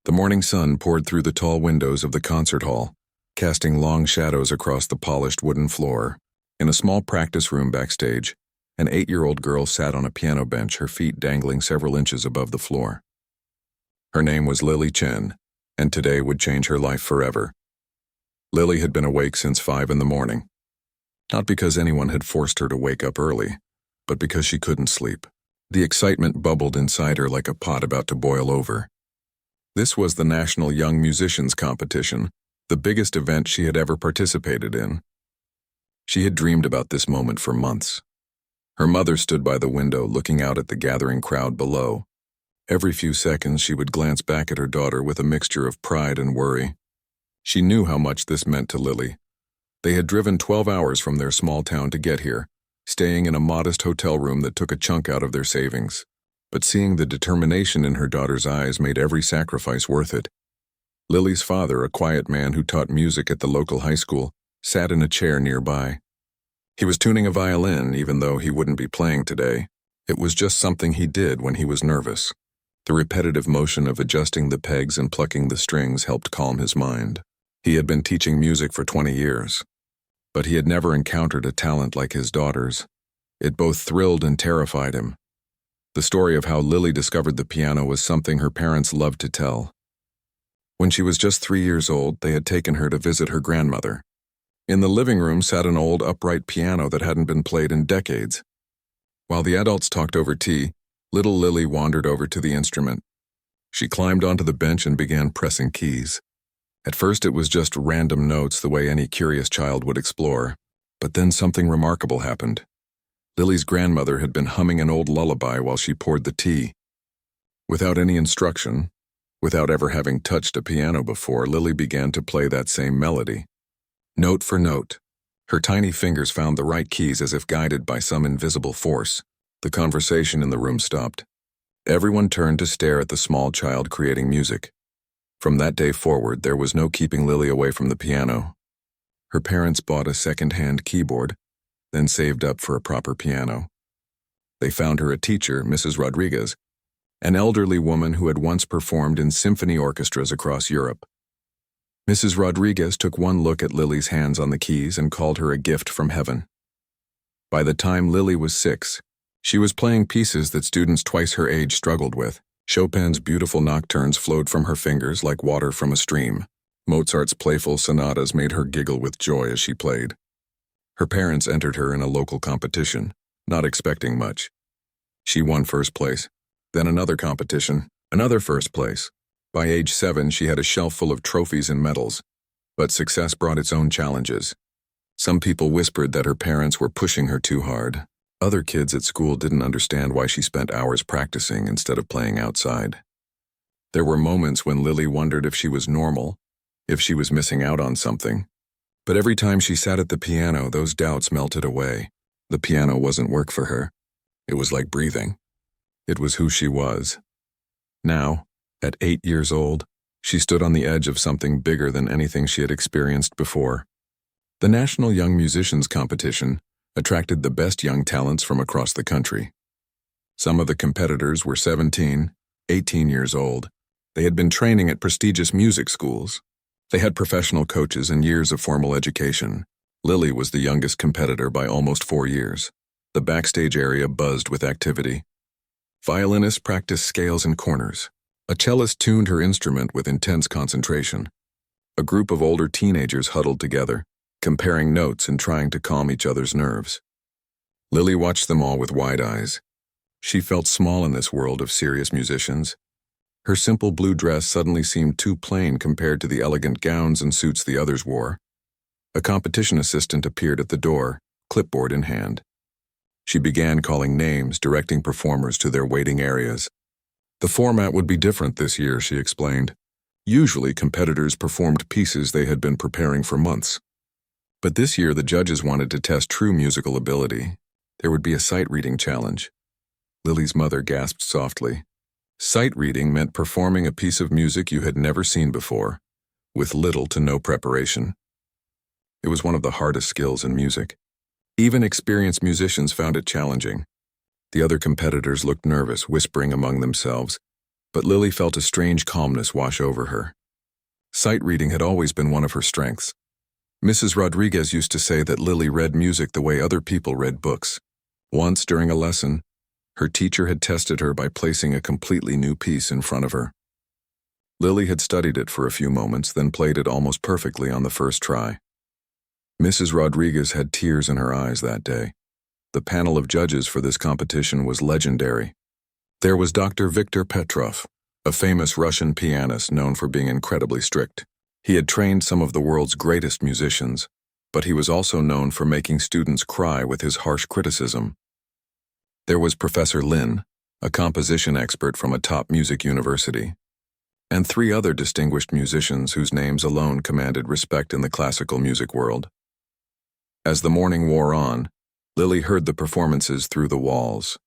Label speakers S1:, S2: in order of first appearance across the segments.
S1: The morning sun poured through the tall windows of the concert hall, casting long shadows across the polished wooden floor. In a small practice room backstage, an 8-year-old girl sat on a piano bench, her feet dangling several inches above the floor. Her name was Lily Chen, and today would change her life forever. Lily had been awake since 5 in the morning. Not because anyone had forced her to wake up early, but because she couldn't sleep. The excitement bubbled inside her like a pot about to boil over. This was the National Young Musicians Competition, the biggest event she had ever participated in. She had dreamed about this moment for months. Her mother stood by the window looking out at the gathering crowd below. Every few seconds she would glance back at her daughter with a mixture of pride and worry. She knew how much this meant to Lily. They had driven 12 hours from their small town to get here, staying in a modest hotel room that took a chunk out of their savings. But seeing the determination in her daughter's eyes made every sacrifice worth it. Lily's father, a quiet man who taught music at the local high school, sat in a chair nearby. He was tuning a violin, even though he wouldn't be playing today. It was just something he did when he was nervous. The repetitive motion of adjusting the pegs and plucking the strings helped calm his mind. He had been teaching music for 20 years, but he had never encountered a talent like his daughter's. It both thrilled and terrified him. The story of how Lily discovered the piano was something her parents loved to tell. When she was just 3 years old, they had taken her to visit her grandmother. In the living room sat an old upright piano that hadn't been played in decades. While the adults talked over tea, little Lily wandered over to the instrument. She climbed onto the bench and began pressing keys. At first it was just random notes the way any curious child would explore, but then something remarkable happened. Lily's grandmother had been humming an old lullaby while she poured the tea. Without any instruction, without ever having touched a piano before, Lily began to play that same melody. Note for note, her tiny fingers found the right keys as if guided by some invisible force. The conversation in the room stopped. Everyone turned to stare at the small child creating music. From that day forward, there was no keeping Lily away from the piano. Her parents bought a second-hand keyboard, then saved up for a proper piano. They found her a teacher, Mrs. Rodriguez, an elderly woman who had once performed in symphony orchestras across Europe. Mrs. Rodriguez took one look at Lily's hands on the keys and called her a gift from heaven. By the time Lily was 6, she was playing pieces that students twice her age struggled with. Chopin's beautiful nocturnes flowed from her fingers like water from a stream. Mozart's playful sonatas made her giggle with joy as she played. Her parents entered her in a local competition, not expecting much. She won first place, then another competition, another first place. By age 7, she had a shelf full of trophies and medals, but success brought its own challenges. Some people whispered that her parents were pushing her too hard. Other kids at school didn't understand why she spent hours practicing instead of playing outside. There were moments when Lily wondered if she was normal, if she was missing out on something. But every time she sat at the piano, those doubts melted away. The piano wasn't work for her. It was like breathing. It was who she was. Now, at 8 years old, she stood on the edge of something bigger than anything she had experienced before. The National Young Musicians Competition attracted the best young talents from across the country. Some of the competitors were 17, 18 years old. They had been training at prestigious music schools. They had professional coaches and years of formal education. Lily was the youngest competitor by almost 4 years. The backstage area buzzed with activity. Violinists practiced scales and corners. A cellist tuned her instrument with intense concentration. A group of older teenagers huddled together, comparing notes and trying to calm each other's nerves. Lily watched them all with wide eyes. She felt small in this world of serious musicians. Her simple blue dress suddenly seemed too plain compared to the elegant gowns and suits the others wore. A competition assistant appeared at the door, clipboard in hand. She began calling names, directing performers to their waiting areas. The format would be different this year, she explained. Usually, competitors performed pieces they had been preparing for months. But this year, the judges wanted to test true musical ability. There would be a sight-reading challenge. Lily's mother gasped softly. Sight reading meant performing a piece of music you had never seen before, with little to no preparation. It was one of the hardest skills in music. Even experienced musicians found it challenging. The other competitors looked nervous, whispering among themselves, but Lily felt a strange calmness wash over her. Sight reading had always been one of her strengths. Mrs. Rodriguez used to say that Lily read music the way other people read books. Once, during a lesson, her teacher had tested her by placing a completely new piece in front of her. Lily had studied it for a few moments, then played it almost perfectly on the first try. Mrs. Rodriguez had tears in her eyes that day. The panel of judges for this competition was legendary. There was Dr. Viktor Petrov, a famous Russian pianist known for being incredibly strict. He had trained some of the world's greatest musicians, but he was also known for making students cry with his harsh criticism. There was Professor Lin, a composition expert from a top music university, and 3 other distinguished musicians whose names alone commanded respect in the classical music world. As the morning wore on, Lily heard the performances through the walls.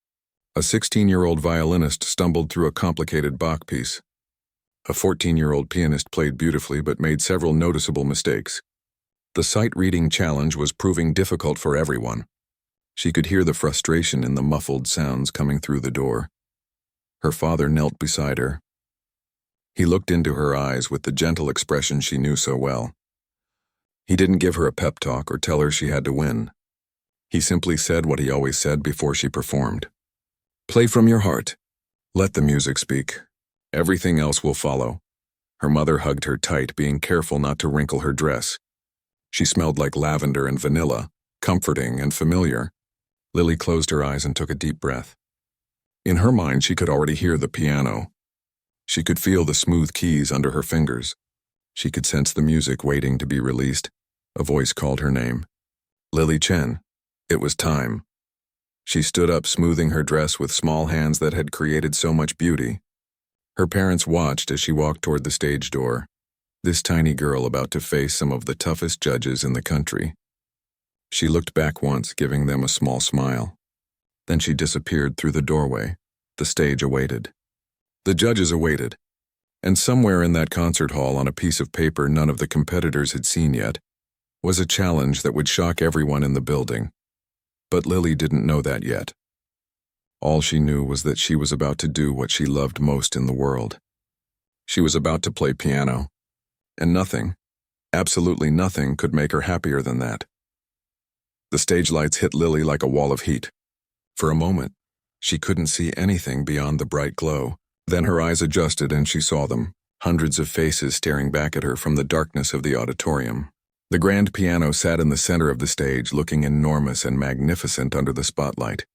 S1: A 16-year-old violinist stumbled through a complicated Bach piece. A 14-year-old pianist played beautifully but made several noticeable mistakes. The sight-reading challenge was proving difficult for everyone. She could hear the frustration in the muffled sounds coming through the door. Her father knelt beside her. He looked into her eyes with the gentle expression she knew so well. He didn't give her a pep talk or tell her she had to win. He simply said what he always said before she performed. "Play from your heart. Let the music speak. Everything else will follow." Her mother hugged her tight, being careful not to wrinkle her dress. She smelled like lavender and vanilla, comforting and familiar. Lily closed her eyes and took a deep breath. In her mind, she could already hear the piano. She could feel the smooth keys under her fingers. She could sense the music waiting to be released. A voice called her name. Lily Chen. It was time. She stood up, smoothing her dress with small hands that had created so much beauty. Her parents watched as she walked toward the stage door, this tiny girl about to face some of the toughest judges in the country. She looked back once, giving them a small smile. Then she disappeared through the doorway. The stage awaited. The judges awaited. And somewhere in that concert hall, on a piece of paper none of the competitors had seen yet, was a challenge that would shock everyone in the building. But Lily didn't know that yet. All she knew was that she was about to do what she loved most in the world. She was about to play piano, and nothing, absolutely nothing, could make her happier than that. The stage lights hit Lily like a wall of heat. For a moment, she couldn't see anything beyond the bright glow. Then her eyes adjusted and she saw them, hundreds of faces staring back at her from the darkness of the auditorium. The grand piano sat in the center of the stage, looking enormous and magnificent under the spotlight.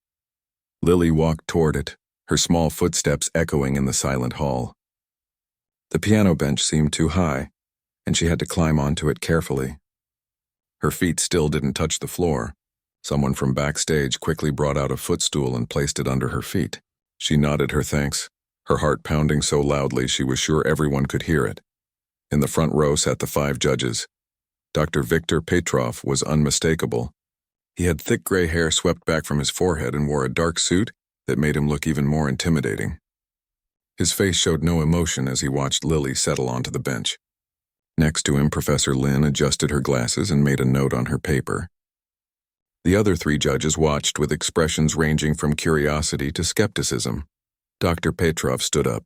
S1: Lily walked toward it, her small footsteps echoing in the silent hall. The piano bench seemed too high, and she had to climb onto it carefully. Her feet still didn't touch the floor. Someone from backstage quickly brought out a footstool and placed it under her feet. She nodded her thanks, her heart pounding so loudly she was sure everyone could hear it. In the front row sat the 5 judges. Dr. Viktor Petrov was unmistakable. He had thick gray hair swept back from his forehead and wore a dark suit that made him look even more intimidating. His face showed no emotion as he watched Lily settle onto the bench. Next to him, Professor Lin adjusted her glasses and made a note on her paper. The other 3 judges watched with expressions ranging from curiosity to skepticism. Dr. Petrov stood up.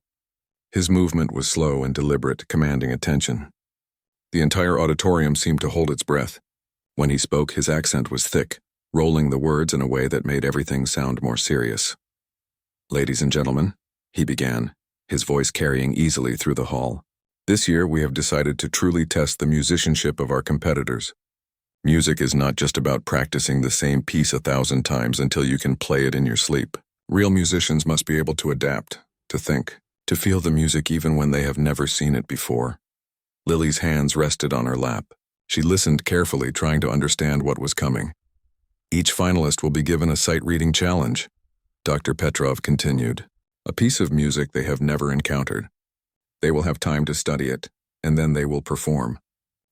S1: His movement was slow and deliberate, commanding attention. The entire auditorium seemed to hold its breath. When he spoke, his accent was thick, rolling the words in a way that made everything sound more serious. "Ladies and gentlemen," he began, his voice carrying easily through the hall. "This year we have decided to truly test the musicianship of our competitors. Music is not just about practicing the same piece 1,000 times until you can play it in your sleep. Real musicians must be able to adapt, to think, to feel the music even when they have never seen it before." Lily's hands rested on her lap. She listened carefully, trying to understand what was coming. "Each finalist will be given a sight-reading challenge," Dr. Petrov continued. "A piece of music they have never encountered. They will have time to study it, and then they will perform.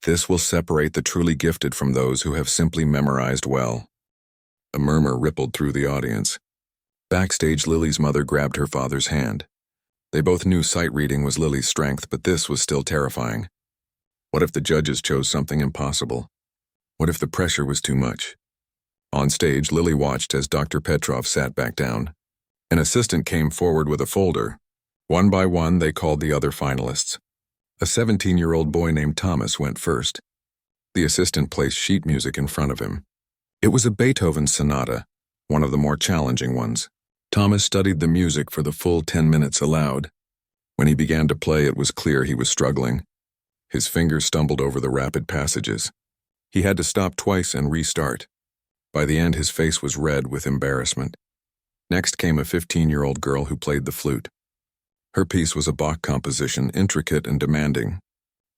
S1: This will separate the truly gifted from those who have simply memorized well." A murmur rippled through the audience. Backstage, Lily's mother grabbed her father's hand. They both knew sight-reading was Lily's strength, but this was still terrifying. What if the judges chose something impossible? What if the pressure was too much? On stage, Lily watched as Dr. Petrov sat back down. An assistant came forward with a folder. One by one, they called the other finalists. A 17-year-old boy named Thomas went first. The assistant placed sheet music in front of him. It was a Beethoven sonata, one of the more challenging ones. Thomas studied the music for the full 10 minutes allowed. When he began to play, it was clear he was struggling. His fingers stumbled over the rapid passages. He had to stop twice and restart. By the end, his face was red with embarrassment. Next came a 15-year-old girl who played the flute. Her piece was a Bach composition, intricate and demanding.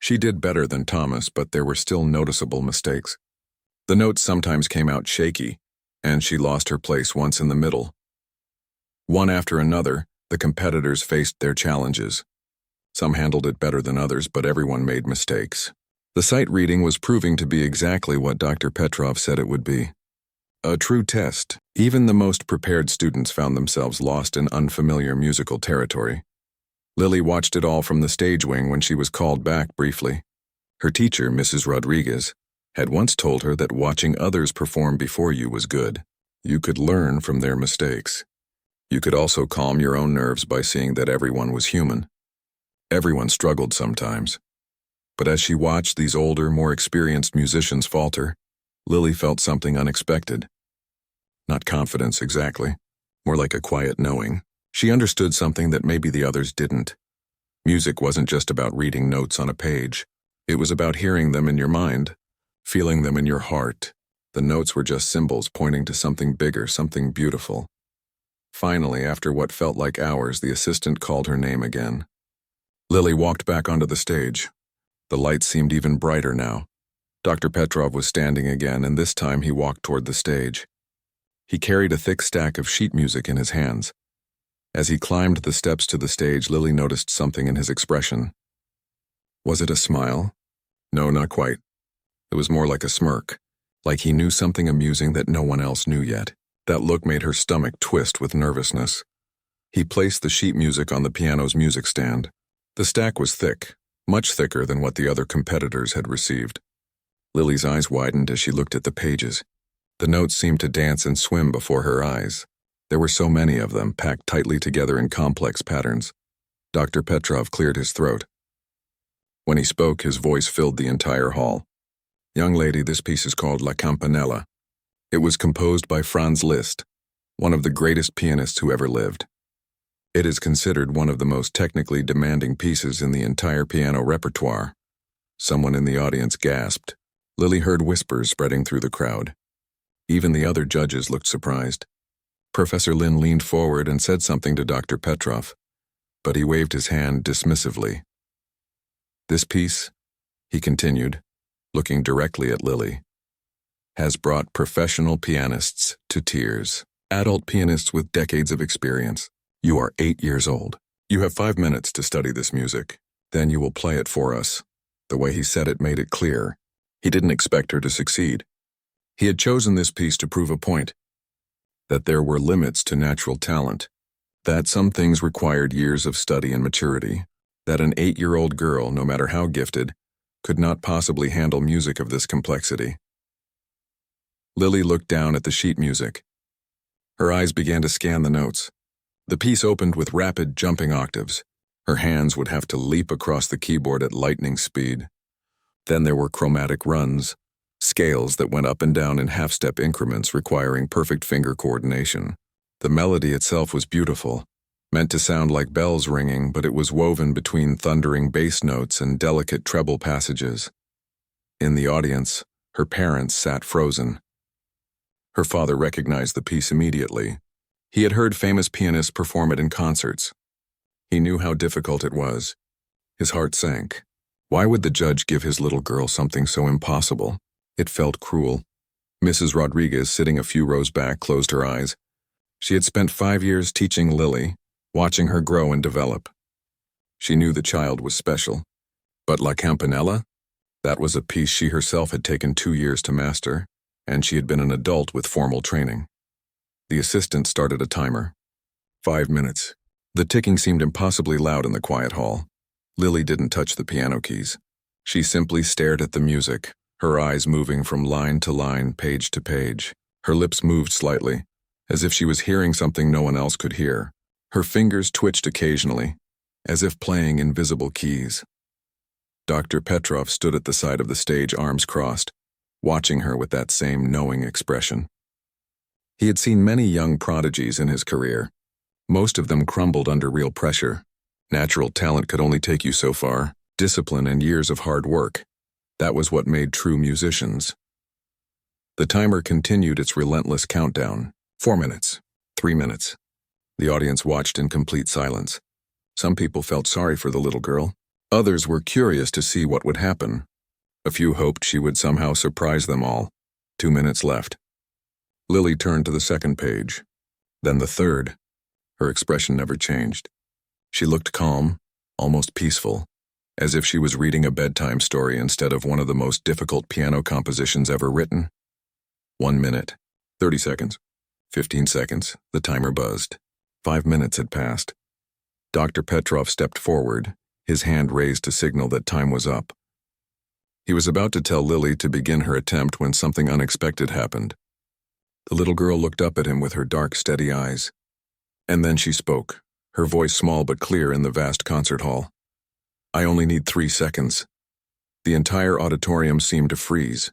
S1: She did better than Thomas, but there were still noticeable mistakes. The notes sometimes came out shaky, and she lost her place once in the middle. One after another, the competitors faced their challenges. Some handled it better than others, but everyone made mistakes. The sight reading was proving to be exactly what Dr. Petrov said it would be. A true test. Even the most prepared students found themselves lost in unfamiliar musical territory. Lily watched it all from the stage wing when she was called back briefly. Her teacher, Mrs. Rodriguez, had once told her that watching others perform before you was good. You could learn from their mistakes. You could also calm your own nerves by seeing that everyone was human. Everyone struggled sometimes. But as she watched these older, more experienced musicians falter, Lily felt something unexpected. Not confidence exactly, more like a quiet knowing. She understood something that maybe the others didn't. Music wasn't just about reading notes on a page. It was about hearing them in your mind, feeling them in your heart. The notes were just symbols pointing to something bigger, something beautiful. Finally, after what felt like hours, the assistant called her name again. Lily walked back onto the stage. The lights seemed even brighter now. Dr. Petrov was standing again, and this time he walked toward the stage. He carried a thick stack of sheet music in his hands. As he climbed the steps to the stage, Lily noticed something in his expression. Was it a smile? No, not quite. It was more like a smirk, like he knew something amusing that no one else knew yet. That look made her stomach twist with nervousness. He placed the sheet music on the piano's music stand. The stack was thick, much thicker than what the other competitors had received. Lily's eyes widened as she looked at the pages. The notes seemed to dance and swim before her eyes. There were so many of them, packed tightly together in complex patterns. Dr. Petrov cleared his throat. When he spoke, his voice filled the entire hall. Young lady, this piece is called La Campanella. It was composed by Franz Liszt, one of the greatest pianists who ever lived. It is considered one of the most technically demanding pieces in the entire piano repertoire. Someone in the audience gasped. Lily heard whispers spreading through the crowd. Even the other judges looked surprised. Professor Lin leaned forward and said something to Dr. Petrov, but he waved his hand dismissively. This piece, he continued, looking directly at Lily, has brought professional pianists to tears. Adult pianists with decades of experience. You are 8 years old. You have 5 minutes to study this music. Then you will play it for us. The way he said it made it clear. He didn't expect her to succeed. He had chosen this piece to prove a point. That there were limits to natural talent. That some things required years of study and maturity. That an 8-year-old girl, no matter how gifted, could not possibly handle music of this complexity. Lily looked down at the sheet music. Her eyes began to scan the notes. The piece opened with rapid, jumping octaves. Her hands would have to leap across the keyboard at lightning speed. Then there were chromatic runs, scales that went up and down in half-step increments requiring perfect finger coordination. The melody itself was beautiful, meant to sound like bells ringing, but it was woven between thundering bass notes and delicate treble passages. In the audience, her parents sat frozen. Her father recognized the piece immediately. He had heard famous pianists perform it in concerts. He knew how difficult it was. His heart sank. Why would the judge give his little girl something so impossible? It felt cruel. Mrs. Rodriguez, sitting a few rows back, closed her eyes. She had spent 5 years teaching Lily, watching her grow and develop. She knew the child was special. But La Campanella? That was a piece she herself had taken 2 years to master, and she had been an adult with formal training. The assistant started a timer. 5 minutes. The ticking seemed impossibly loud in the quiet hall. Lily didn't touch the piano keys. She simply stared at the music, her eyes moving from line to line, page to page. Her lips moved slightly, as if she was hearing something no one else could hear. Her fingers twitched occasionally, as if playing invisible keys. Dr. Petrov stood at the side of the stage, arms crossed, watching her with that same knowing expression. He had seen many young prodigies in his career. Most of them crumbled under real pressure. Natural talent could only take you so far. Discipline and years of hard work. That was what made true musicians. The timer continued its relentless countdown. 4 minutes. 3 minutes. The audience watched in complete silence. Some people felt sorry for the little girl. Others were curious to see what would happen. A few hoped she would somehow surprise them all. 2 minutes left. Lily turned to the second page. Then the third. Her expression never changed. She looked calm, almost peaceful, as if she was reading a bedtime story instead of one of the most difficult piano compositions ever written. 1 minute, 30 seconds, 15 seconds, the timer buzzed. 5 minutes had passed. Dr. Petrov stepped forward, his hand raised to signal that time was up. He was about to tell Lily to begin her attempt when something unexpected happened. The little girl looked up at him with her dark, steady eyes. And then she spoke, her voice small but clear in the vast concert hall. "I only need 3 seconds." The entire auditorium seemed to freeze.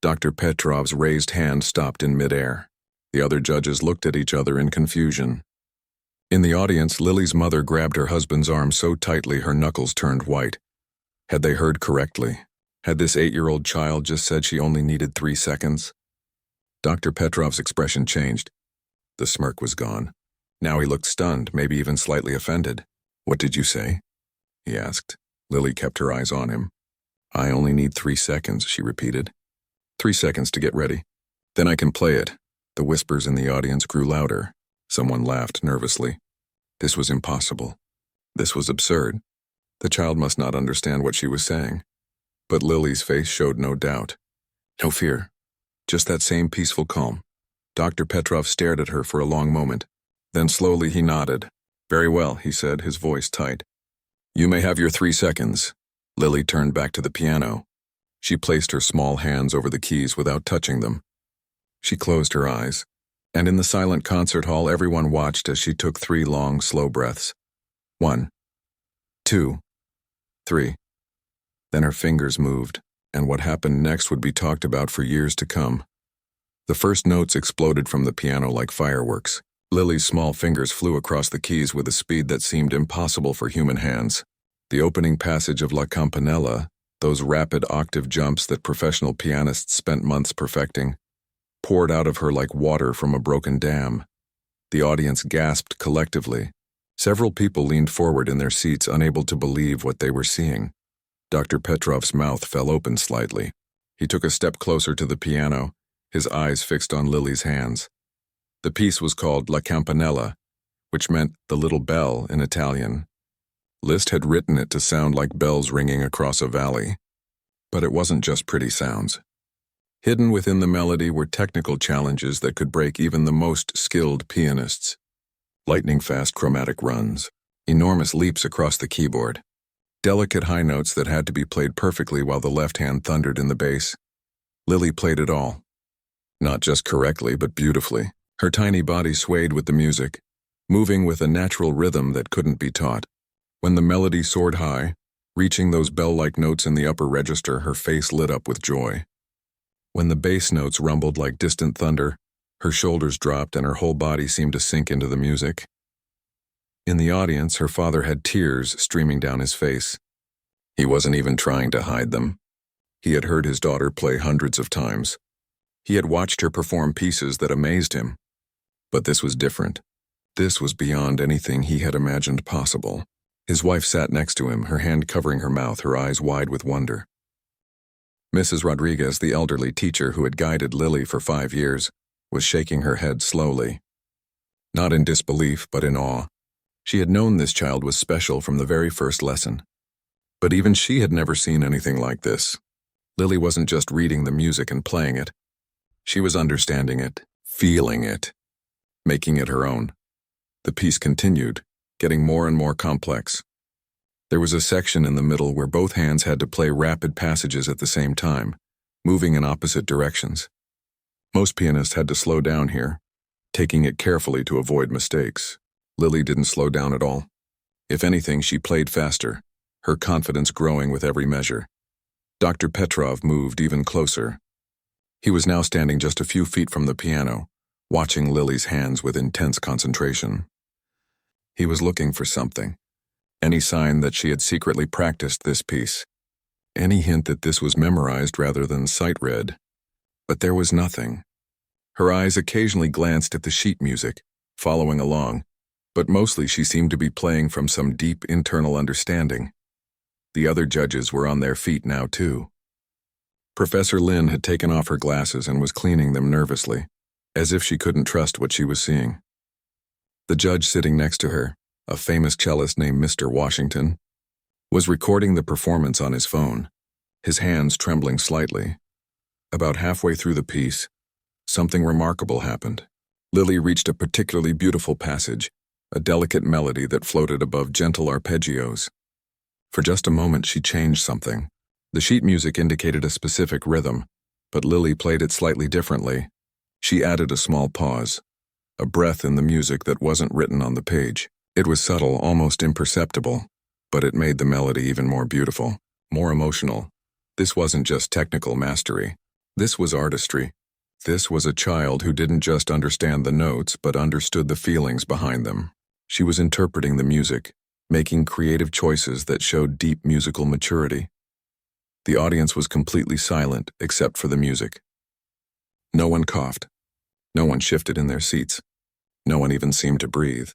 S1: Dr. Petrov's raised hand stopped in midair. The other judges looked at each other in confusion. In the audience, Lily's mother grabbed her husband's arm so tightly her knuckles turned white. Had they heard correctly? Had this 8-year-old child just said she only needed 3 seconds? Dr. Petrov's expression changed. The smirk was gone. Now he looked stunned, maybe even slightly offended. "What did you say?" he asked. Lily kept her eyes on him. "I only need 3 seconds, she repeated. 3 seconds to get ready. Then I can play it." The whispers in the audience grew louder. Someone laughed nervously. This was impossible. This was absurd. The child must not understand what she was saying. But Lily's face showed no doubt. No fear. Just that same peaceful calm. Dr. Petrov stared at her for a long moment. Then slowly he nodded. "Very well," he said, his voice tight. "You may have your 3 seconds." Lily turned back to the piano. She placed her small hands over the keys without touching them. She closed her eyes, and in the silent concert hall everyone watched as she took 3 long, slow breaths. 1, 2, 3. Then her fingers moved, and what happened next would be talked about for years to come. The first notes exploded from the piano like fireworks. Lily's small fingers flew across the keys with a speed that seemed impossible for human hands. The opening passage of La Campanella, those rapid octave jumps that professional pianists spent months perfecting, poured out of her like water from a broken dam. The audience gasped collectively. Several people leaned forward in their seats, unable to believe what they were seeing. Dr. Petrov's mouth fell open slightly. He took a step closer to the piano, his eyes fixed on Lily's hands. The piece was called La Campanella, which meant the little bell in Italian. Liszt had written it to sound like bells ringing across a valley. But it wasn't just pretty sounds. Hidden within the melody were technical challenges that could break even the most skilled pianists. Lightning-fast chromatic runs, enormous leaps across the keyboard, delicate high notes that had to be played perfectly while the left hand thundered in the bass. Lily played it all. Not just correctly, but beautifully. Her tiny body swayed with the music, moving with a natural rhythm that couldn't be taught. When the melody soared high, reaching those bell-like notes in the upper register, her face lit up with joy. When the bass notes rumbled like distant thunder, her shoulders dropped and her whole body seemed to sink into the music. In the audience, her father had tears streaming down his face. He wasn't even trying to hide them. He had heard his daughter play hundreds of times. He had watched her perform pieces that amazed him. But this was different. This was beyond anything he had imagined possible. His wife sat next to him, her hand covering her mouth, her eyes wide with wonder. Mrs. Rodriguez, the elderly teacher who had guided Lily for 5 years, was shaking her head slowly. Not in disbelief, but in awe. She had known this child was special from the very first lesson. But even she had never seen anything like this. Lily wasn't just reading the music and playing it. She was understanding it, feeling it, making it her own. The piece continued, getting more and more complex. There was a section in the middle where both hands had to play rapid passages at the same time, moving in opposite directions. Most pianists had to slow down here, taking it carefully to avoid mistakes. Lily didn't slow down at all. If anything, she played faster, her confidence growing with every measure. Dr. Petrov moved even closer. He was now standing just a few feet from the piano, watching Lily's hands with intense concentration. He was looking for something, any sign that she had secretly practiced this piece, any hint that this was memorized rather than sight-read. But there was nothing. Her eyes occasionally glanced at the sheet music, following along, but mostly she seemed to be playing from some deep internal understanding. The other judges were on their feet now too. Professor Lin had taken off her glasses and was cleaning them nervously, as if she couldn't trust what she was seeing. The judge sitting next to her, a famous cellist named Mr. Washington, was recording the performance on his phone, his hands trembling slightly. About halfway through the piece, something remarkable happened. Lily reached a particularly beautiful passage, a delicate melody that floated above gentle arpeggios. For just a moment she changed something. The sheet music indicated a specific rhythm, but Lily played it slightly differently. She added a small pause, a breath in the music that wasn't written on the page. It was subtle, almost imperceptible, but it made the melody even more beautiful, more emotional. This wasn't just technical mastery. This was artistry. This was a child who didn't just understand the notes but understood the feelings behind them. She was interpreting the music, making creative choices that showed deep musical maturity. The audience was completely silent except for the music. No one coughed. No one shifted in their seats. No one even seemed to breathe.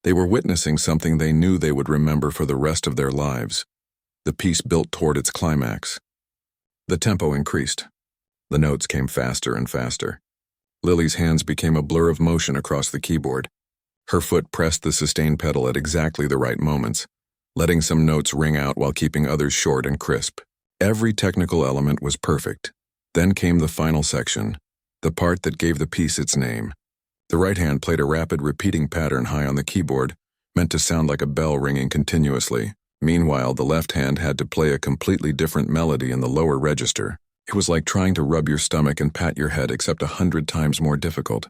S1: They were witnessing something they knew they would remember for the rest of their lives. The piece built toward its climax. The tempo increased. The notes came faster and faster. Lily's hands became a blur of motion across the keyboard. Her foot pressed the sustain pedal at exactly the right moments, letting some notes ring out while keeping others short and crisp. Every technical element was perfect. Then came the final section, the part that gave the piece its name. The right hand played a rapid repeating pattern high on the keyboard, meant to sound like a bell ringing continuously. Meanwhile, the left hand had to play a completely different melody in the lower register. It was like trying to rub your stomach and pat your head, except 100 times more difficult.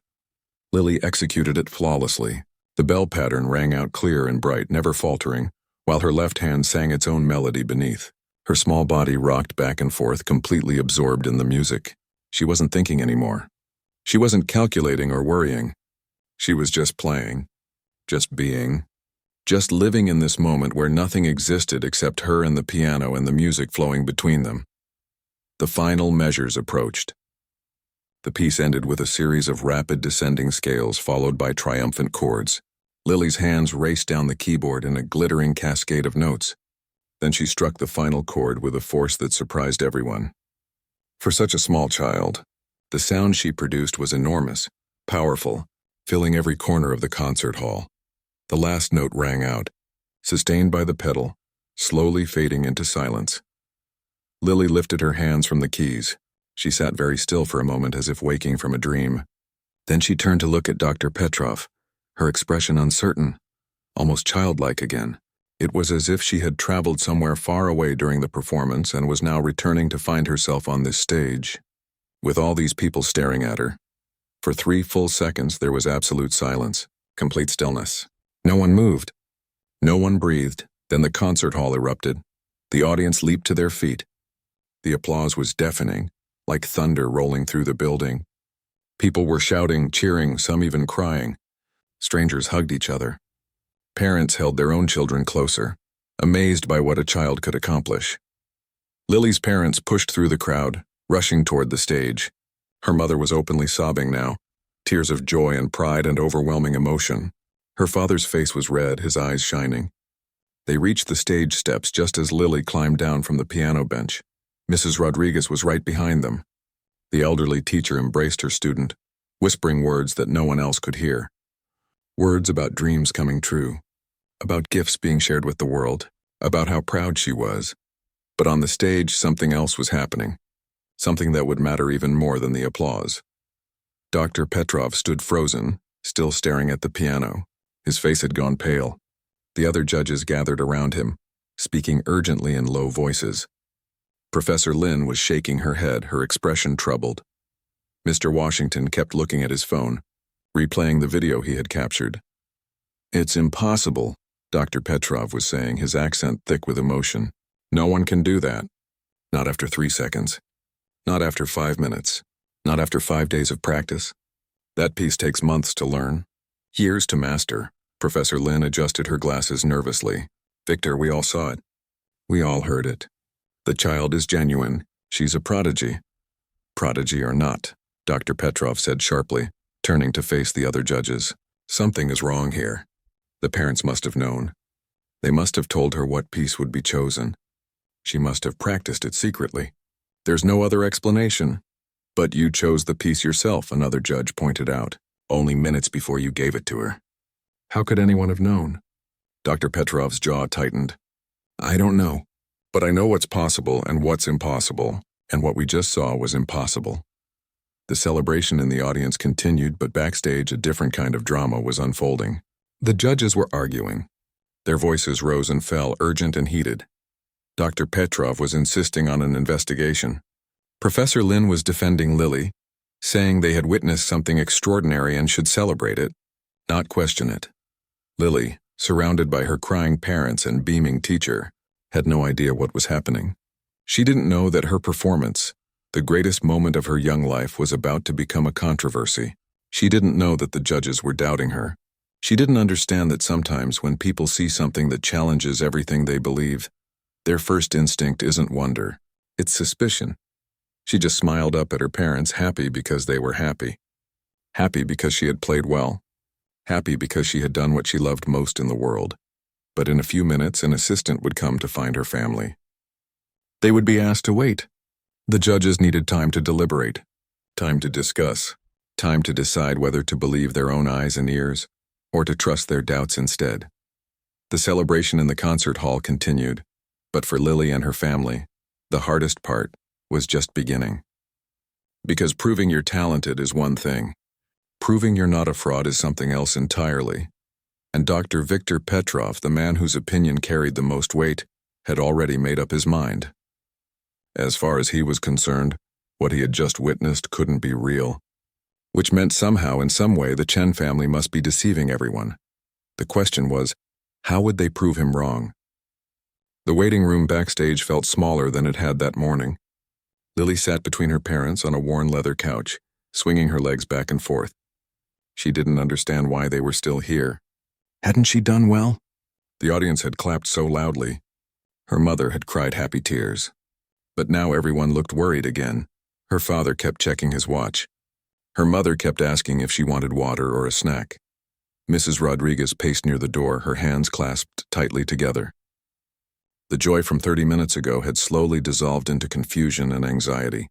S1: Lily executed it flawlessly. The bell pattern rang out clear and bright, never faltering, while her left hand sang its own melody beneath. Her small body rocked back and forth, completely absorbed in the music. She wasn't thinking anymore. She wasn't calculating or worrying. She was just playing, just being, just living in this moment where nothing existed except her and the piano and the music flowing between them. The final measures approached. The piece ended with a series of rapid descending scales followed by triumphant chords. Lily's hands raced down the keyboard in a glittering cascade of notes. Then she struck the final chord with a force that surprised everyone. For such a small child, the sound she produced was enormous, powerful, filling every corner of the concert hall. The last note rang out, sustained by the pedal, slowly fading into silence. Lily lifted her hands from the keys. She sat very still for a moment as if waking from a dream. Then she turned to look at Dr. Petrov, her expression uncertain, almost childlike again. It was as if she had traveled somewhere far away during the performance and was now returning to find herself on this stage, with all these people staring at her. For 3 full seconds there was absolute silence, complete stillness. No one moved. No one breathed. Then the concert hall erupted. The audience leaped to their feet. The applause was deafening, like thunder rolling through the building. People were shouting, cheering, some even crying. Strangers hugged each other. Parents held their own children closer, amazed by what a child could accomplish. Lily's parents pushed through the crowd, rushing toward the stage. Her mother was openly sobbing now, tears of joy and pride and overwhelming emotion. Her father's face was red, his eyes shining. They reached the stage steps just as Lily climbed down from the piano bench. Mrs. Rodriguez was right behind them. The elderly teacher embraced her student, whispering words that no one else could hear. Words about dreams coming true, about gifts being shared with the world, about how proud she was. But on the stage, something else was happening, something that would matter even more than the applause. Dr. Petrov stood frozen, still staring at the piano. His face had gone pale. The other judges gathered around him, speaking urgently in low voices. Professor Lin was shaking her head, her expression troubled. Mr. Washington kept looking at his phone, replaying the video he had captured. "It's impossible," Dr. Petrov was saying, his accent thick with emotion. No one can do that. Not after 3 seconds. Not after 5 minutes. Not after 5 days of practice. That piece takes months to learn. Years to master. Professor Lin adjusted her glasses nervously. Victor, we all saw it. We all heard it. The child is genuine. She's a prodigy. Prodigy or not, Dr. Petrov said sharply, turning to face the other judges. Something is wrong here. The parents must have known. They must have told her what piece would be chosen. She must have practiced it secretly. There's no other explanation. But you chose the piece yourself, another judge pointed out, only minutes before you gave it to her. How could anyone have known? Dr. Petrov's jaw tightened. I don't know, but I know what's possible and what's impossible, and what we just saw was impossible. The celebration in the audience continued, but backstage a different kind of drama was unfolding. The judges were arguing. Their voices rose and fell, urgent and heated. Dr. Petrov was insisting on an investigation. Professor Lin was defending Lily, saying they had witnessed something extraordinary and should celebrate it, not question it. Lily, surrounded by her crying parents and beaming teacher, had no idea what was happening. She didn't know that her performance, the greatest moment of her young life, was about to become a controversy. She didn't know that the judges were doubting her. She didn't understand that sometimes when people see something that challenges everything they believe, their first instinct isn't wonder, it's suspicion. She just smiled up at her parents, happy because they were happy. Happy because she had played well. Happy because she had done what she loved most in the world. But in a few minutes, an assistant would come to find her family. They would be asked to wait. The judges needed time to deliberate, time to discuss, time to decide whether to believe their own eyes and ears, or to trust their doubts instead. The celebration in the concert hall continued, but for Lily and her family, the hardest part was just beginning. Because proving you're talented is one thing. Proving you're not a fraud is something else entirely. And Dr. Victor Petrov, the man whose opinion carried the most weight, had already made up his mind. As far as he was concerned, what he had just witnessed couldn't be real, which meant somehow, in some way, the Chen family must be deceiving everyone. The question was, how would they prove him wrong? The waiting room backstage felt smaller than it had that morning. Lily sat between her parents on a worn leather couch, swinging her legs back and forth. She didn't understand why they were still here. Hadn't she done well? The audience had clapped so loudly. Her mother had cried happy tears. But now everyone looked worried again. Her father kept checking his watch. Her mother kept asking if she wanted water or a snack. Mrs. Rodriguez paced near the door, her hands clasped tightly together. The joy from 30 minutes ago had slowly dissolved into confusion and anxiety.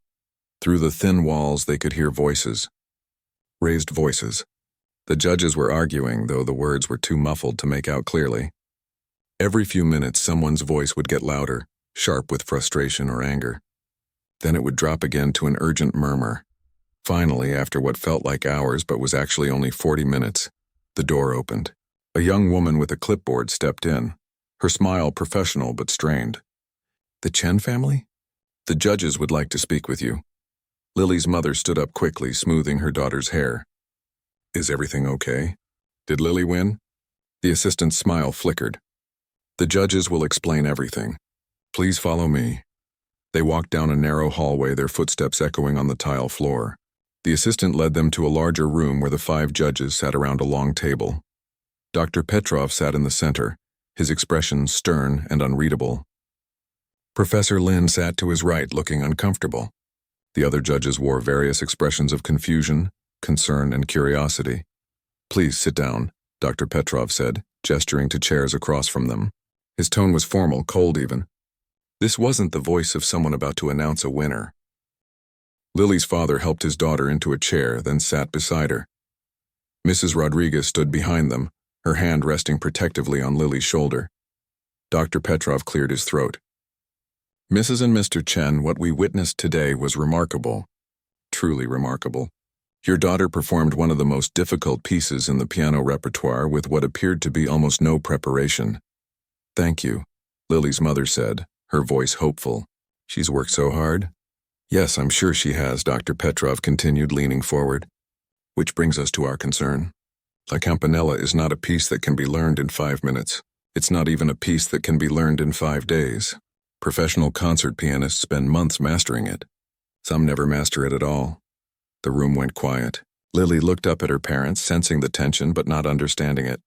S1: Through the thin walls they could hear voices. Raised voices. The judges were arguing, though the words were too muffled to make out clearly. Every few minutes someone's voice would get louder, sharp with frustration or anger. Then it would drop again to an urgent murmur. Finally, after what felt like hours but was actually only 40 minutes, the door opened. A young woman with a clipboard stepped in, her smile professional but strained. The Chen family? The judges would like to speak with you. Lily's mother stood up quickly, smoothing her daughter's hair. Is everything okay? Did Lily win? The assistant's smile flickered. The judges will explain everything. Please follow me. They walked down a narrow hallway, their footsteps echoing on the tile floor. The assistant led them to a larger room where the 5 judges sat around a long table. Dr. Petrov sat in the center, his expression stern and unreadable. Professor Lin sat to his right, looking uncomfortable. The other judges wore various expressions of confusion, concern, and curiosity. Please sit down, Dr. Petrov said, gesturing to chairs across from them. His tone was formal, cold even. This wasn't the voice of someone about to announce a winner. Lily's father helped his daughter into a chair, then sat beside her. Mrs. Rodriguez stood behind them, her hand resting protectively on Lily's shoulder. Dr. Petrov cleared his throat. Mrs. and Mr. Chen, what we witnessed today was remarkable. Truly remarkable. Your daughter performed one of the most difficult pieces in the piano repertoire with what appeared to be almost no preparation. Thank you, Lily's mother said, her voice hopeful. She's worked so hard? Yes, I'm sure she has, Dr. Petrov continued, leaning forward. Which brings us to our concern. La Campanella is not a piece that can be learned in 5 minutes. It's not even a piece that can be learned in 5 days. Professional concert pianists spend months mastering it. Some never master it at all. The room went quiet. Lily looked up at her parents, sensing the tension but not understanding it.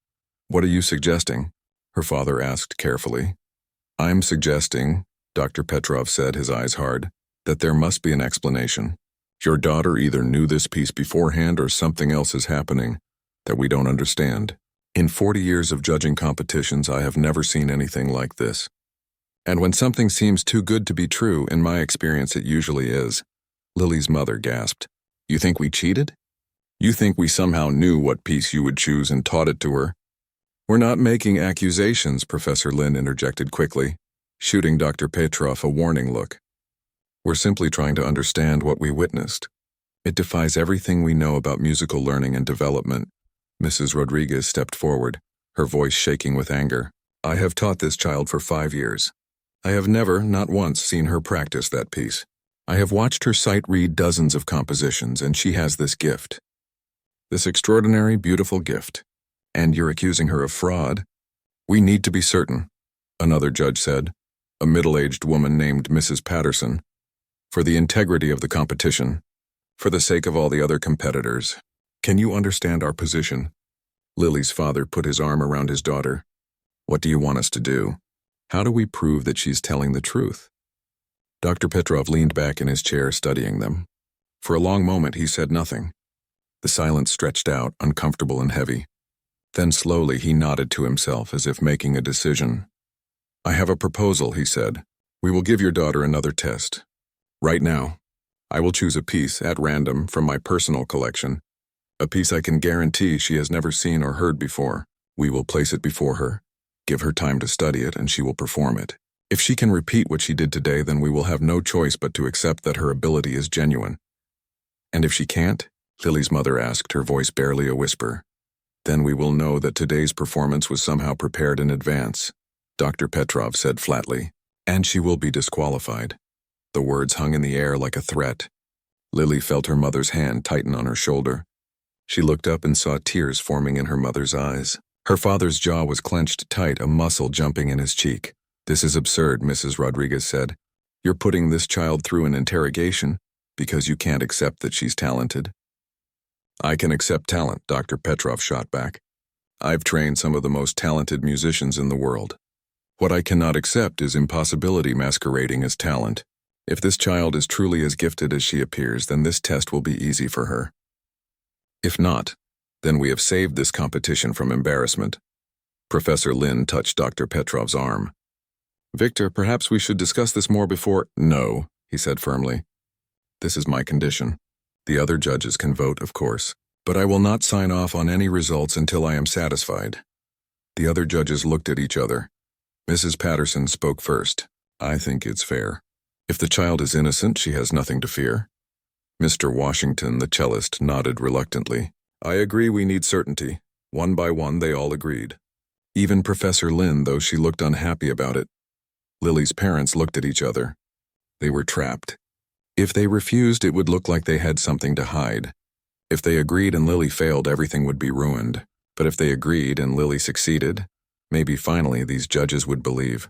S1: "What are you suggesting?" her father asked carefully. "I'm suggesting," Dr. Petrov said, his eyes hard, "that there must be an explanation. Your daughter either knew this piece beforehand or something else is happening that we don't understand. In 40 years of judging competitions, I have never seen anything like this. And when something seems too good to be true, in my experience it usually is." Lily's mother gasped. "You think we cheated? You think we somehow knew what piece you would choose and taught it to her?" "We're not making accusations," Professor Lin interjected quickly, shooting Dr. Petrov a warning look. "We're simply trying to understand what we witnessed. It defies everything we know about musical learning and development." Mrs. Rodriguez stepped forward, her voice shaking with anger. "I have taught this child for 5 years. I have never, not once, seen her practice that piece. I have watched her sight read dozens of compositions, and she has this gift. This extraordinary, beautiful gift. And you're accusing her of fraud? We need to be certain," another judge said, a middle-aged woman named Mrs. Patterson. "For the integrity of the competition, for the sake of all the other competitors. Can you understand our position?" Lily's father put his arm around his daughter. "What do you want us to do? How do we prove that she's telling the truth?" Dr. Petrov leaned back in his chair, studying them. For a long moment he said nothing. The silence stretched out, uncomfortable and heavy. Then slowly he nodded to himself as if making a decision. "I have a proposal," he said. "We will give your daughter another test. Right now, I will choose a piece at random from my personal collection, a piece I can guarantee she has never seen or heard before. We will place it before her, give her time to study it, and she will perform it. If she can repeat what she did today, then we will have no choice but to accept that her ability is genuine. And if she can't," Lily's mother asked, her voice barely a whisper, "then we will know that today's performance was somehow prepared in advance," Dr. Petrov said flatly. "And she will be disqualified." The words hung in the air like a threat. Lily felt her mother's hand tighten on her shoulder. She looked up and saw tears forming in her mother's eyes. Her father's jaw was clenched tight, a muscle jumping in his cheek. "This is absurd," Mrs. Rodriguez said. "You're putting this child through an interrogation because you can't accept that she's talented." "I can accept talent," Dr. Petrov shot back. "I've trained some of the most talented musicians in the world. What I cannot accept is impossibility masquerading as talent. If this child is truly as gifted as she appears, then this test will be easy for her. If not, then we have saved this competition from embarrassment." Professor Lin touched Dr. Petrov's arm. "Victor, perhaps we should discuss this more before—" "No," he said firmly. "This is my condition. The other judges can vote, of course, but I will not sign off on any results until I am satisfied." The other judges looked at each other. Mrs. Patterson spoke first. "I think it's fair. If the child is innocent, she has nothing to fear." Mr. Washington, the cellist, nodded reluctantly. "I agree, we need certainty." One by one, they all agreed. Even Professor Lin, though she looked unhappy about it. Lily's parents looked at each other. They were trapped. If they refused, it would look like they had something to hide. If they agreed and Lily failed, everything would be ruined. But if they agreed and Lily succeeded, maybe finally these judges would believe.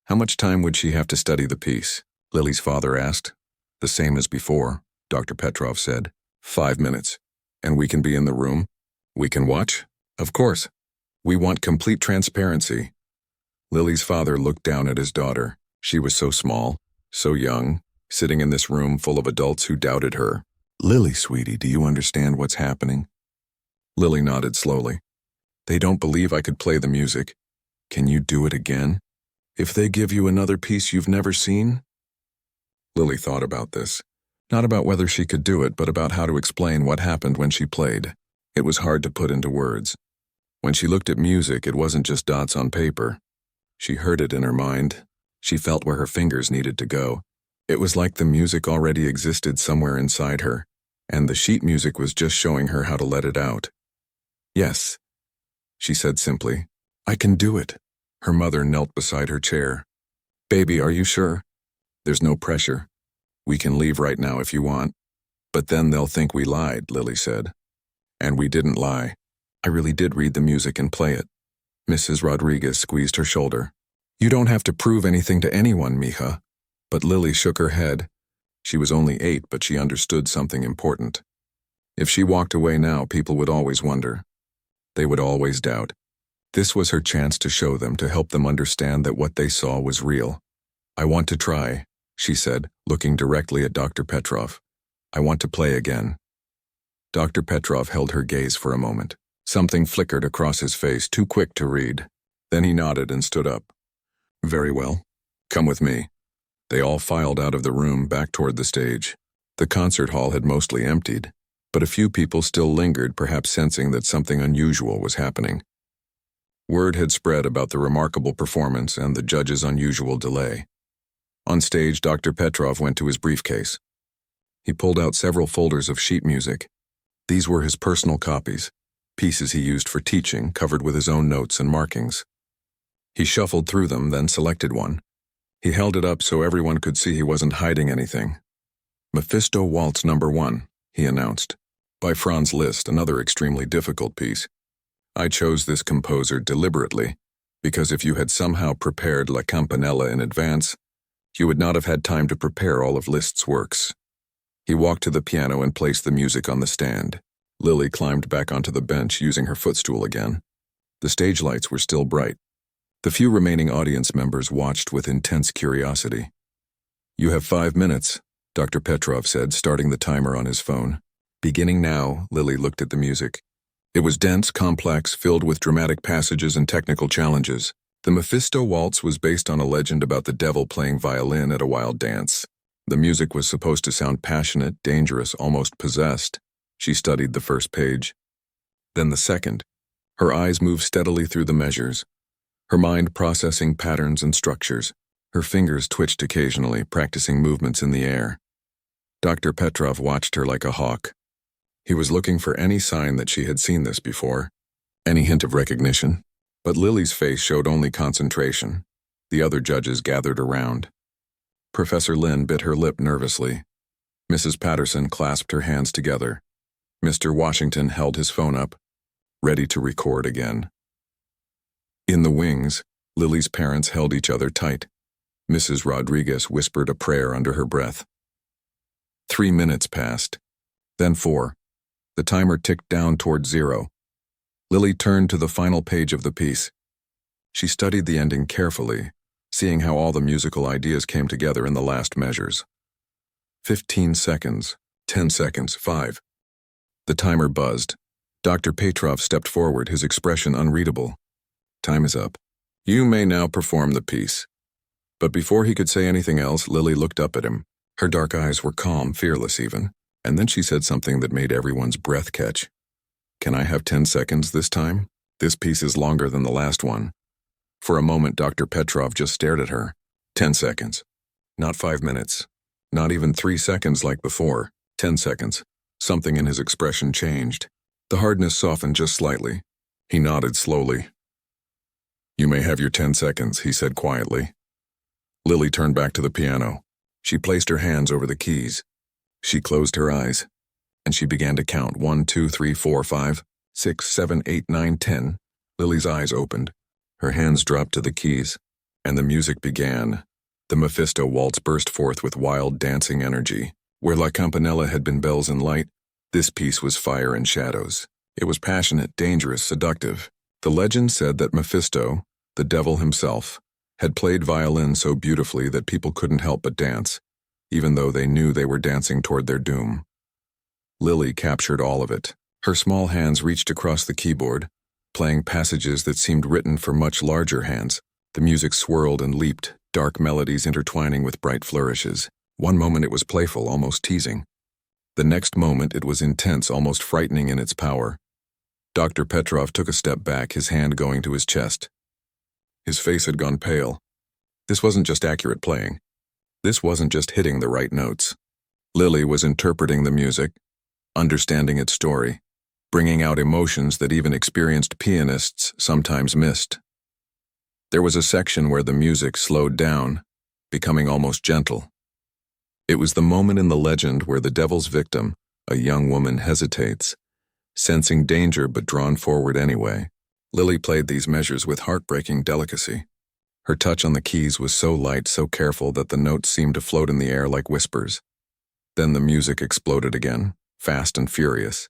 S1: "How much time would she have to study the piece?" Lily's father asked. "The same as before," Dr. Petrov said. 5 minutes. "And we can be in the room? We can watch?" "Of course. We want complete transparency." Lily's father looked down at his daughter. She was so small, so young, sitting in this room full of adults who doubted her. "Lily, sweetie, do you understand what's happening?" Lily nodded slowly. "They don't believe I could play the music. Can you do it again? If they give you another piece you've never seen?" Lily thought about this. Not about whether she could do it, but about how to explain what happened when she played. It was hard to put into words. When she looked at music, it wasn't just dots on paper. She heard it in her mind. She felt where her fingers needed to go. It was like the music already existed somewhere inside her, and the sheet music was just showing her how to let it out. "Yes," she said simply. "I can do it." Her mother knelt beside her chair. "Baby, are you sure? There's no pressure. We can leave right now if you want." "But then they'll think we lied," Lily said. "And we didn't lie. I really did read the music and play it." Mrs. Rodriguez squeezed her shoulder. You don't have to prove anything to anyone, mija. But Lily shook her head. She was only 8, but she understood something important. If she walked away now, people would always wonder. They would always doubt. This was her chance to show them, to help them understand that what they saw was real. I want to try, she said, looking directly at Dr. Petrov. I want to play again. Dr. Petrov held her gaze for a moment. Something flickered across his face, too quick to read. Then he nodded and stood up. Very well. Come with me. They all filed out of the room, back toward the stage. The concert hall had mostly emptied, but a few people still lingered, perhaps sensing that something unusual was happening. Word had spread about the remarkable performance and the judge's unusual delay. On stage, Dr. Petrov went to his briefcase. He pulled out several folders of sheet music. These were his personal copies, pieces he used for teaching, covered with his own notes and markings. He shuffled through them, then selected one. He held it up so everyone could see he wasn't hiding anything. Mephisto Waltz No. 1, he announced. By Franz Liszt, another extremely difficult piece. I chose this composer deliberately, because if you had somehow prepared La Campanella in advance, you would not have had time to prepare all of Liszt's works. He walked to the piano and placed the music on the stand. Lily climbed back onto the bench, using her footstool again. The stage lights were still bright. The few remaining audience members watched with intense curiosity. You have 5 minutes, Dr. Petrov said, starting the timer on his phone. Beginning now, Lily looked at the music. It was dense, complex, filled with dramatic passages and technical challenges. The Mephisto Waltz was based on a legend about the devil playing violin at a wild dance. The music was supposed to sound passionate, dangerous, almost possessed. She studied the first page. Then the second. Her eyes moved steadily through the measures, her mind processing patterns and structures. Her fingers twitched occasionally, practicing movements in the air. Dr. Petrov watched her like a hawk. He was looking for any sign that she had seen this before, any hint of recognition. But Lily's face showed only concentration. The other judges gathered around. Professor Lynn bit her lip nervously. Mrs. Patterson clasped her hands together. Mr. Washington held his phone up, ready to record again. In the wings, Lily's parents held each other tight. Mrs. Rodriguez whispered a prayer under her breath. 3 minutes passed, then 4. The timer ticked down toward 0. Lily turned to the final page of the piece. She studied the ending carefully, seeing how all the musical ideas came together in the last measures. 15 seconds, 10 seconds, 5. The timer buzzed. Dr. Petrov stepped forward, his expression unreadable. Time is up. You may now perform the piece. But before he could say anything else, Lily looked up at him. Her dark eyes were calm, fearless even, and then she said something that made everyone's breath catch. Can I have 10 seconds this time? This piece is longer than the last one. For a moment, Dr. Petrov just stared at her. 10 seconds. Not 5 minutes. Not even 3 seconds like before. 10 seconds. Something in his expression changed. The hardness softened just slightly. He nodded slowly. You may have your 10 seconds, he said quietly. Lily turned back to the piano. She placed her hands over the keys. She closed her eyes, and she began to count 1, 2, 3, 4, 5, 6, 7, 8, 9, 10. Lily's eyes opened. Her hands dropped to the keys, and the music began. The Mephisto Waltz burst forth with wild, dancing energy. Where La Campanella had been bells and light, this piece was fire and shadows. It was passionate, dangerous, seductive. The legend said that Mephisto, the devil himself, had played violin so beautifully that people couldn't help but dance, even though they knew they were dancing toward their doom. Lily captured all of it. Her small hands reached across the keyboard, playing passages that seemed written for much larger hands. The music swirled and leaped, dark melodies intertwining with bright flourishes. One moment it was playful, almost teasing. The next moment it was intense, almost frightening in its power. Dr. Petrov took a step back, his hand going to his chest. His face had gone pale. This wasn't just accurate playing. This wasn't just hitting the right notes. Lily was interpreting the music, understanding its story, bringing out emotions that even experienced pianists sometimes missed. There was a section where the music slowed down, becoming almost gentle. It was the moment in the legend where the devil's victim, a young woman, hesitates, sensing danger but drawn forward anyway. Lily played these measures with heartbreaking delicacy. Her touch on the keys was so light, so careful that the notes seemed to float in the air like whispers. Then the music exploded again, fast and furious.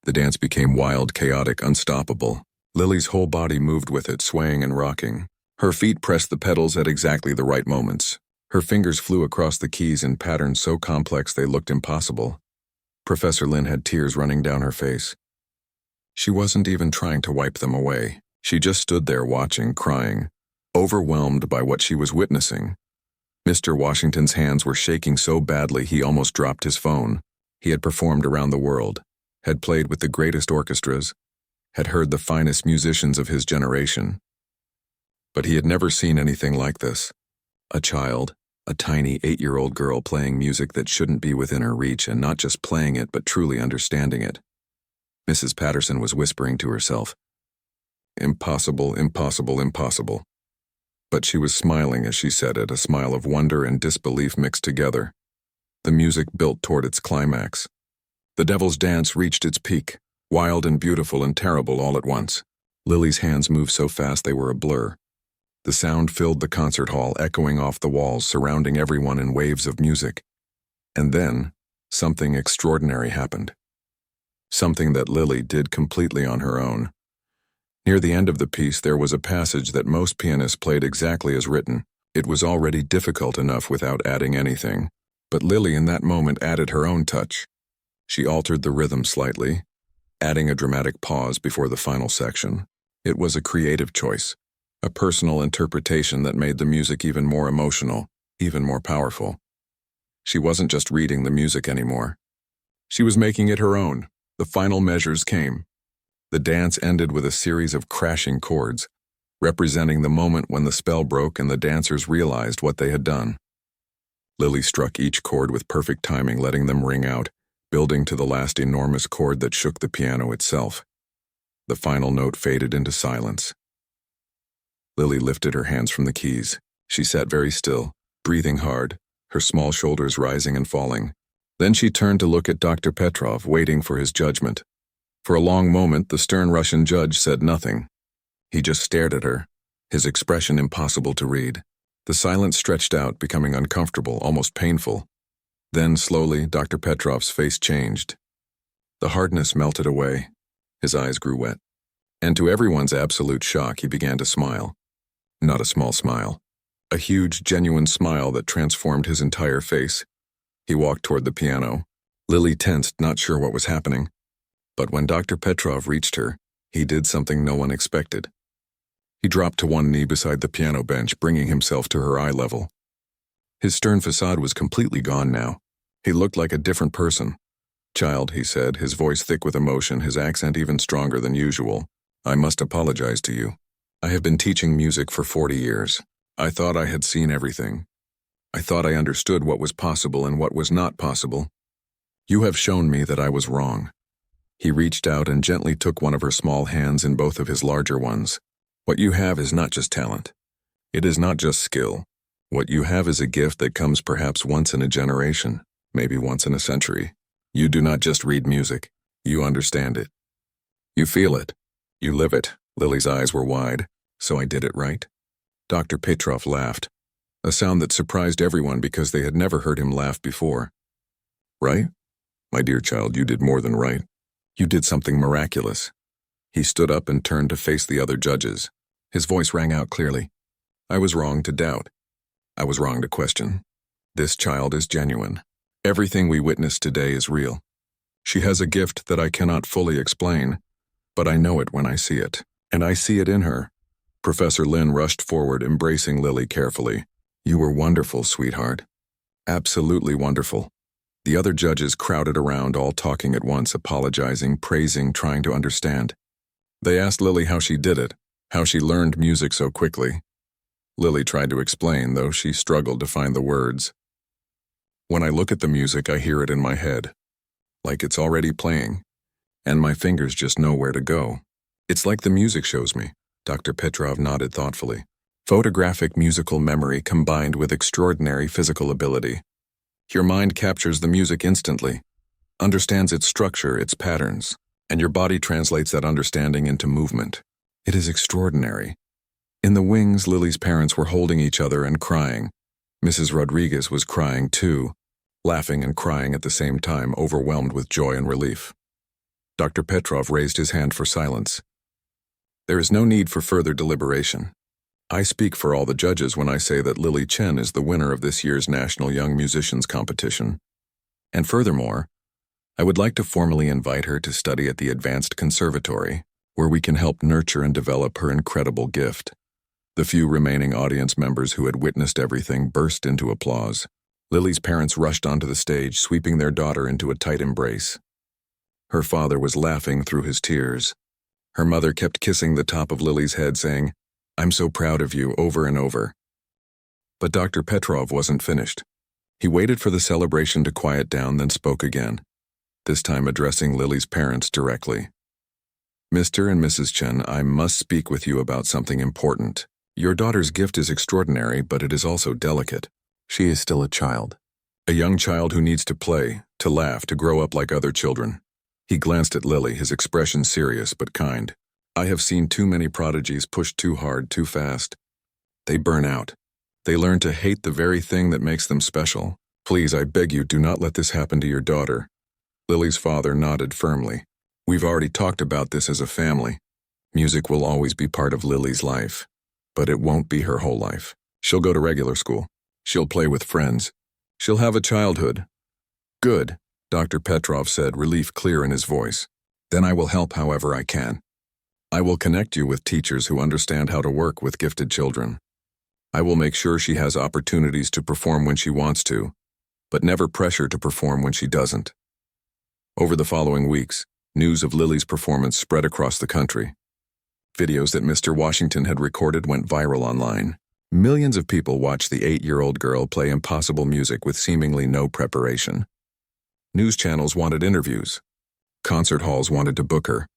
S1: The dance became wild, chaotic, unstoppable. Lily's whole body moved with it, swaying and rocking. Her feet pressed the pedals at exactly the right moments. Her fingers flew across the keys in patterns so complex they looked impossible. Professor Lin had tears running down her face. She wasn't even trying to wipe them away. She just stood there watching, crying, overwhelmed by what she was witnessing. Mr. Washington's hands were shaking so badly he almost dropped his phone. He had performed around the world, had played with the greatest orchestras, had heard the finest musicians of his generation. But he had never seen anything like this. A child, a tiny 8-year-old girl playing music that shouldn't be within her reach, and not just playing it but truly understanding it. Mrs. Patterson was whispering to herself, "Impossible, impossible, impossible." But she was smiling as she said it, a smile of wonder and disbelief mixed together. The music built toward its climax. The Devil's Dance reached its peak, wild and beautiful and terrible all at once. Lily's hands moved so fast they were a blur. The sound filled the concert hall, echoing off the walls, surrounding everyone in waves of music. And then, something extraordinary happened. Something that Lily did completely on her own. Near the end of the piece, there was a passage that most pianists played exactly as written. It was already difficult enough without adding anything, but Lily in that moment added her own touch. She altered the rhythm slightly, adding a dramatic pause before the final section. It was a creative choice, a personal interpretation that made the music even more emotional, even more powerful. She wasn't just reading the music anymore. She was making it her own. The final measures came. The dance ended with a series of crashing chords, representing the moment when the spell broke and the dancers realized what they had done. Lily struck each chord with perfect timing, letting them ring out, building to the last enormous chord that shook the piano itself. The final note faded into silence. Lily lifted her hands from the keys. She sat very still, breathing hard, her small shoulders rising and falling. Then she turned to look at Dr. Petrov, waiting for his judgment. For a long moment, the stern Russian judge said nothing. He just stared at her, his expression impossible to read. The silence stretched out, becoming uncomfortable, almost painful. Then, slowly, Dr. Petrov's face changed. The hardness melted away. His eyes grew wet. And to everyone's absolute shock, he began to smile. Not a small smile. A huge, genuine smile that transformed his entire face. He walked toward the piano. Lily tensed, not sure what was happening. But when Dr. Petrov reached her, he did something no one expected. He dropped to one knee beside the piano bench, bringing himself to her eye level. His stern facade was completely gone now. He looked like a different person. "Child," he said, his voice thick with emotion, his accent even stronger than usual, "I must apologize to you. I have been teaching music for 40 years. I thought I had seen everything. I thought I understood what was possible and what was not possible. You have shown me that I was wrong." He reached out and gently took one of her small hands in both of his larger ones. "What you have is not just talent. It is not just skill. What you have is a gift that comes perhaps once in a generation, maybe once in a century. You do not just read music. You understand it. You feel it. You live it." Lily's eyes were wide. "So I did it right?" Dr. Petrov laughed, a sound that surprised everyone because they had never heard him laugh before. "Right? My dear child, you did more than right. You did something miraculous." He stood up and turned to face the other judges. His voice rang out clearly. "I was wrong to doubt. I was wrong to question. This child is genuine. Everything we witness today is real. She has a gift that I cannot fully explain, but I know it when I see it. And I see it in her." Professor Lin rushed forward, embracing Lily carefully. "You were wonderful, sweetheart. Absolutely wonderful." The other judges crowded around, all talking at once, apologizing, praising, trying to understand. They asked Lily how she did it, how she learned music so quickly. Lily tried to explain, though she struggled to find the words. "When I look at the music, I hear it in my head, like it's already playing, and my fingers just know where to go. It's like the music shows me." Dr. Petrov nodded thoughtfully. "Photographic musical memory combined with extraordinary physical ability. Your mind captures the music instantly, understands its structure, its patterns, and your body translates that understanding into movement. It is extraordinary. In the wings, Lily's parents were holding each other and crying. Mrs. Rodriguez was crying too, laughing and crying at the same time, overwhelmed with joy and relief. Dr. Petrov raised his hand for silence. There is no need for further deliberation. I speak for all the judges when I say that Lily Chen is the winner of this year's National Young Musicians Competition. And furthermore, I would like to formally invite her to study at the Advanced Conservatory, where we can help nurture and develop her incredible gift. The few remaining audience members who had witnessed everything burst into applause. Lily's parents rushed onto the stage, sweeping their daughter into a tight embrace. Her father was laughing through his tears. Her mother kept kissing the top of Lily's head, saying, "I'm so proud of you," over and over. But Dr. Petrov wasn't finished. He waited for the celebration to quiet down, then spoke again, this time addressing Lily's parents directly. "Mr. and Mrs. Chen, I must speak with you about something important. Your daughter's gift is extraordinary, but it is also delicate. She is still a child. A young child who needs to play, to laugh, to grow up like other children." He glanced at Lily, his expression serious but kind. "I have seen too many prodigies pushed too hard, too fast. They burn out. They learn to hate the very thing that makes them special. Please, I beg you, do not let this happen to your daughter." Lily's father nodded firmly. "We've already talked about this as a family. Music will always be part of Lily's life, but it won't be her whole life. She'll go to regular school. She'll play with friends. She'll have a childhood." "Good," Dr. Petrov said, relief clear in his voice. "Then I will help however I can. I will connect you with teachers who understand how to work with gifted children. I will make sure she has opportunities to perform when she wants to, but never pressure to perform when she doesn't." Over the following weeks, news of Lily's performance spread across the country. Videos that Mr. Washington had recorded went viral online. Millions of people watched the 8-year-old girl play impossible music with seemingly no preparation. News channels wanted interviews. Concert halls wanted to book her.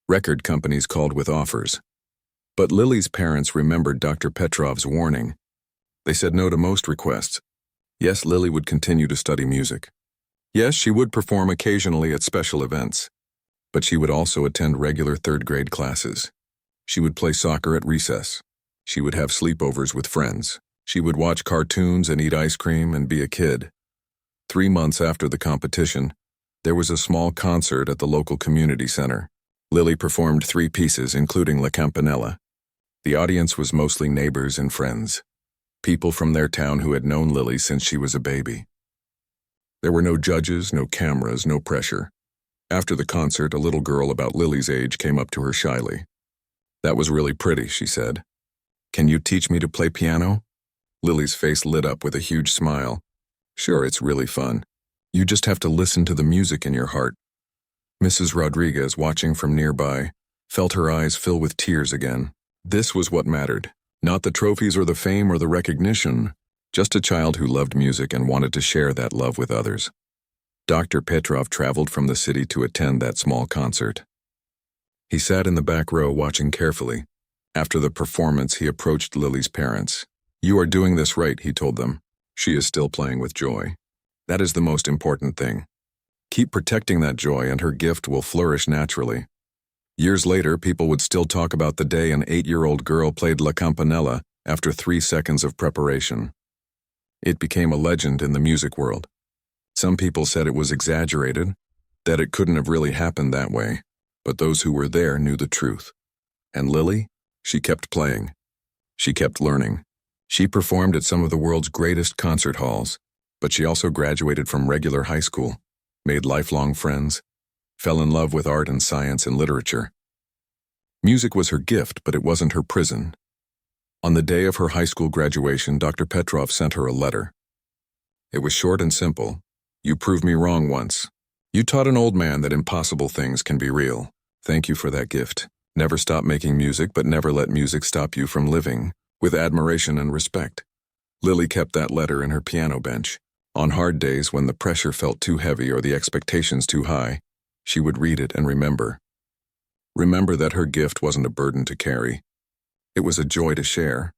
S1: Record companies called with offers. But Lily's parents remembered Dr. Petrov's warning. They said no to most requests. Yes, Lily would continue to study music. Yes, she would perform occasionally at special events. But she would also attend regular third-grade classes. She would play soccer at recess. She would have sleepovers with friends. She would watch cartoons and eat ice cream and be a kid. 3 months after the competition, there was a small concert at the local community center. Lily performed 3 pieces, including La Campanella. The audience was mostly neighbors and friends, people from their town who had known Lily since she was a baby. There were no judges, no cameras, no pressure. After the concert, a little girl about Lily's age came up to her shyly. "That was really pretty," she said. "Can you teach me to play piano?" Lily's face lit up with a huge smile. "Sure, it's really fun. You just have to listen to the music in your heart." Mrs. Rodriguez, watching from nearby, felt her eyes fill with tears again. This was what mattered. Not the trophies or the fame or the recognition, just a child who loved music and wanted to share that love with others. Dr. Petrov traveled from the city to attend that small concert. He sat in the back row watching carefully. After the performance, he approached Lily's parents. "You are doing this right," he told them. "She is still playing with joy. That is the most important thing. Keep protecting that joy and her gift will flourish naturally." Years later, people would still talk about the day an 8-year-old girl played La Campanella after 3 seconds of preparation. It became a legend in the music world. Some people said it was exaggerated, that it couldn't have really happened that way, but those who were there knew the truth. And Lily? She kept playing. She kept learning. She performed at some of the world's greatest concert halls, but she also graduated from regular high school, made lifelong friends, fell in love with art and science and literature. Music was her gift, but it wasn't her prison. On the day of her high school graduation, Dr. Petrov sent her a letter. It was short and simple. "You proved me wrong once. You taught an old man that impossible things can be real. Thank you for that gift. Never stop making music, but never let music stop you from living, with admiration and respect." Lily kept that letter in her piano bench. On hard days when the pressure felt too heavy or the expectations too high, she would read it and remember. Remember that her gift wasn't a burden to carry. It was a joy to share,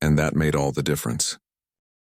S1: and that made all the difference.